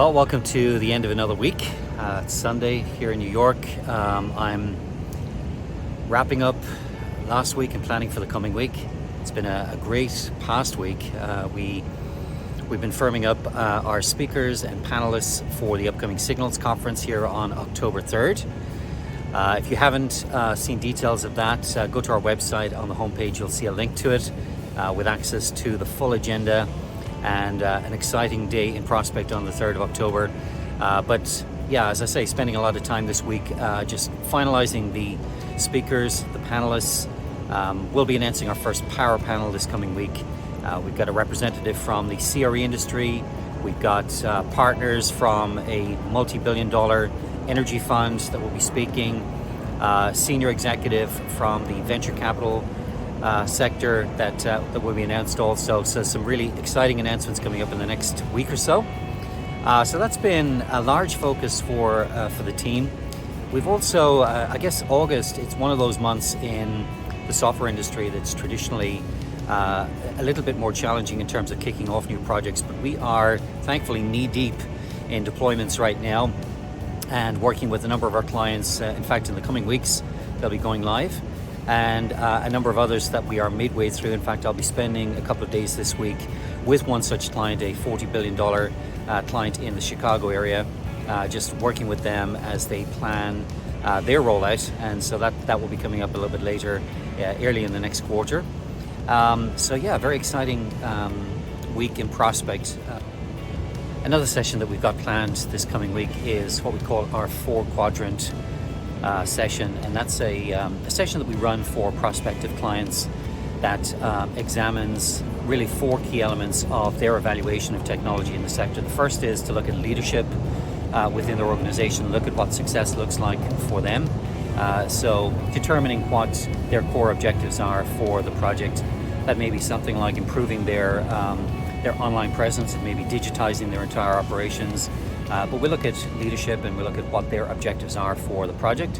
Well, welcome to the end of another week. It's Sunday here in New York. I'm wrapping up last week and planning for the coming week. It's been a great past week. We've been firming up our speakers and panelists for the upcoming Signals Conference here on October 3rd. If you haven't seen details of that, go to our website. On the homepage you'll see a link to it with access to the full agenda and an exciting day in prospect on the 3rd of October. But yeah, as I say, spending a lot of time this week just finalizing the speakers, the panelists. We'll be announcing our first power panel this coming week. We've got a representative from the CRE industry. We've got partners from a multi-billion-dollar energy fund that will be speaking, senior executive from the venture capital sector that will be announced also. So some really exciting announcements coming up in the next week or so. So that's been a large focus for the team. We've also, I guess August, it's one of those months in the software industry that's traditionally a little bit more challenging in terms of kicking off new projects, but we are thankfully knee-deep in deployments right now and working with a number of our clients. In fact, in the coming weeks, they'll be going live. And a number of others that we are midway through. In fact, I'll be spending a couple of days this week with one such client, a $40 billion client in the Chicago area, just working with them as they plan their rollout. And so that will be coming up a little bit later, early in the next quarter. So yeah, very exciting week in prospect. Another session that we've got planned this coming week is what we call our 4-quadrant session, and that's a session that we run for prospective clients that examines really 4 key elements of their evaluation of technology in the sector. The first is to look at leadership within their organization, look at what success looks like for them. So determining what their core objectives are for the project. That may be something like improving their online presence, and maybe digitizing their entire operations. But we look at leadership and we look at what their objectives are for the project.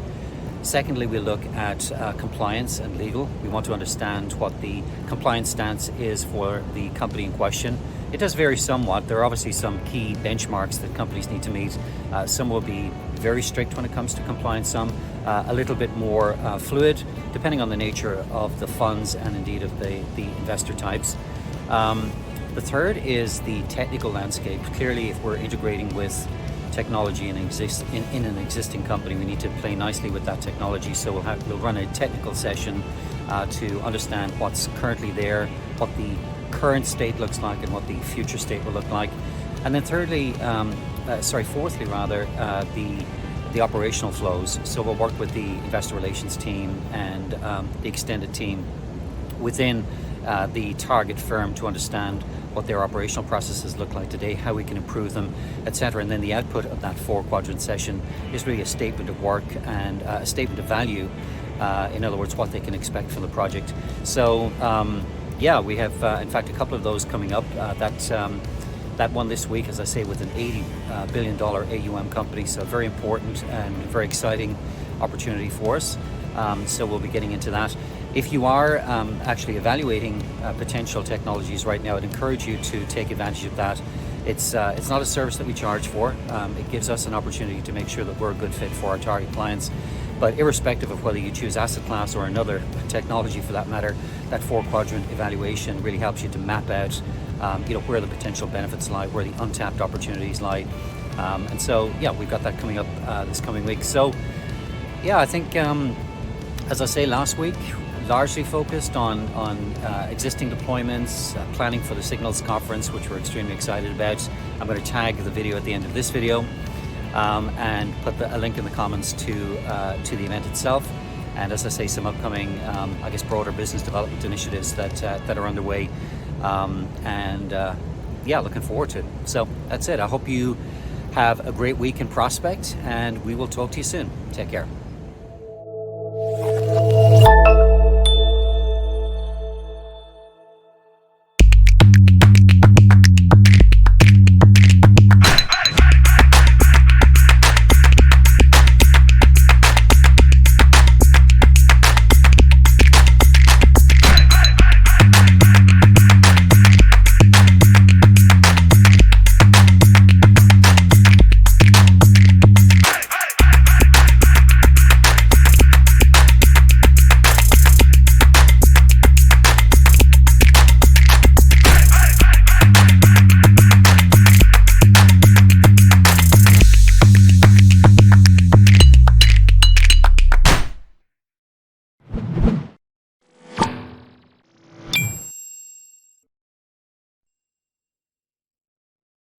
Secondly, we look at compliance and legal. We want to understand what the compliance stance is for the company in question. It does vary somewhat. There are obviously some key benchmarks that companies need to meet. Some will be very strict when it comes to compliance, some a little bit more fluid, depending on the nature of the funds and indeed of the investor types. The third is the technical landscape. Clearly, if we're integrating with technology in an existing company, we need to play nicely with that technology. So we'll run a technical session to understand what's currently there, what the current state looks like, and what the future state will look like. And then fourthly, the operational flows. So we'll work with the investor relations team and the extended team within the target firm to understand what their operational processes look like today, how we can improve them, etc. And then the output of that 4-quadrant session is really a statement of work and a statement of value. In other words, what they can expect from the project. So yeah, we have in fact a couple of those coming up. That one this week, as I say, with an $80 billion AUM company, so very important and very exciting opportunity for us. So we'll be getting into that. If you are actually evaluating potential technologies right now, I'd encourage you to take advantage of that. It's not a service that we charge for. It gives us an opportunity to make sure that we're a good fit for our target clients. But irrespective of whether you choose asset class or another technology for that matter, that 4-quadrant evaluation really helps you to map out where the potential benefits lie, where the untapped opportunities lie. And so, yeah, we've got that coming up this coming week. So, yeah, I think, as I say, last week, largely focused on existing deployments, planning for the Signals Conference, which we're extremely excited about. I'm going to tag the video at the end of this video and put a link in the comments to the event itself. And as I say, some upcoming, I guess, broader business development initiatives that are underway. Yeah, looking forward to it. So that's it. I hope you have a great week in prospect, and we will talk to you soon. Take care.